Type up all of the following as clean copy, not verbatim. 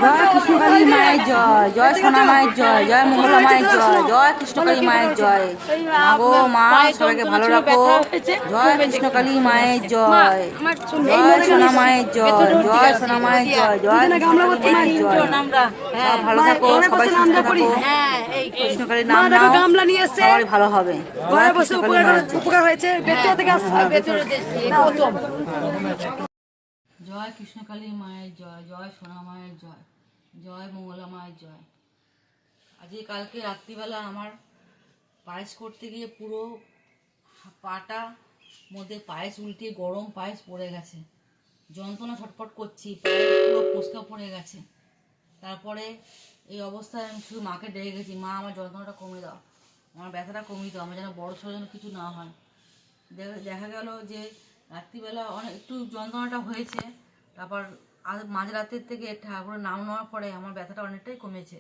জয় কৃষ্ণকালী মায়ের জয়, জয় সোনা মায়ের জয়, জয় মঙ্গলা মায়ের জয়, জয় কৃষ্ণকালী মায়ের জয়। মাগো মা সবাইকে ভালো রাখো। জয় কৃষ্ণকালী মায়ের জয়, জয় সোনা মায়ের জয়, জয় সোনা মায়ের জয়, জয় কৃষ্ণকালী মায়ের জয়। ভালো থাকো, সবাই সুস্থ থাকো। কৃষ্ণকালীর নাম নাও, সবারই ভালো হবে। জয় কৃষ্ণকালী মায়ের জয়। উপকার হয়েছে জয় কৃষ্ণকালী মায়ের জয়, জয় সোনা মায়ের জয়, জয় মঙ্গলা মায়ের জয়। আজকে কালকে রাত্রিবেলা আমার পায়েস করতে গিয়ে পুরো পাটা মধ্যে পায়েস উল্টিয়ে গরম পায়েস পড়ে গেছে, যন্ত্রণা ছটফট করছি, পায়ে পুরো ফোসকা পড়ে গেছে। তারপরে এই অবস্থায় আমি শুধু মাকে ডেকে গেছি, মা আমার যন্ত্রণাটা কমে দাও, আমার ব্যথাটা কমিয়ে দাও, আমার যেন বড় ছোটো যেন কিছু না হয়। দেখা গেল যে রাত্রিবেলা অনেক একটু যন্ত্রণাটা হয়েছে, তারপর মাঝরাতের থেকে ঠাকুরের নাম নেওয়ার পরে আমার ব্যথাটা অনেকটাই কমেছে,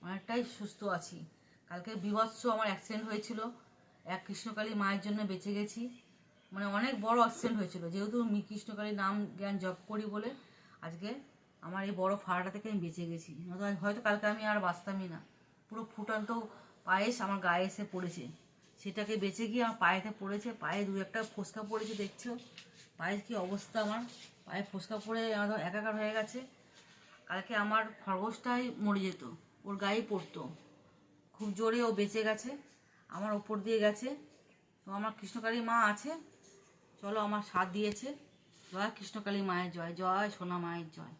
অনেকটাই সুস্থ আছি। কালকে বীভৎস আমার অ্যাক্সিডেন্ট হয়েছিল, এক কৃষ্ণকালী মায়ের জন্য বেঁচে গেছি। মানে অনেক বড় অ্যাক্সিডেন্ট হয়েছিল, যেহেতু আমি কৃষ্ণকালীর নাম জ্ঞান জপ করি বলে আজকে আমার এই বড় ফাড়াটা থেকে আমি বেঁচে গেছি। হয়তো কালকে আমি আর বাঁচতামই না। পুরো ফুটান্ত পায়েস আমার গায়ে এসে পড়েছে, সেটাকে বেঁচে গিয়ে আমার পায়েতে পড়েছে, পায়ে দু একটা ফোসকা পড়েছে, দেখছো পায়ের কী অবস্থা। আমার পায়ে ফোসকা পড়ে আমার একাকার হয়ে গেছে। কালকে আমার খরগোশটাই মরে যেত, ওর গায়ে পড়তো, খুব জোরে ও বেঁচে গেছে, আমার ওপর দিয়ে গেছে। তো আমার কৃষ্ণকালী মা আছে, চলো আমার সাথ দিয়েছে। জয় কৃষ্ণকালী মায়ের জয়, জয় সোনা মায়ের জয়।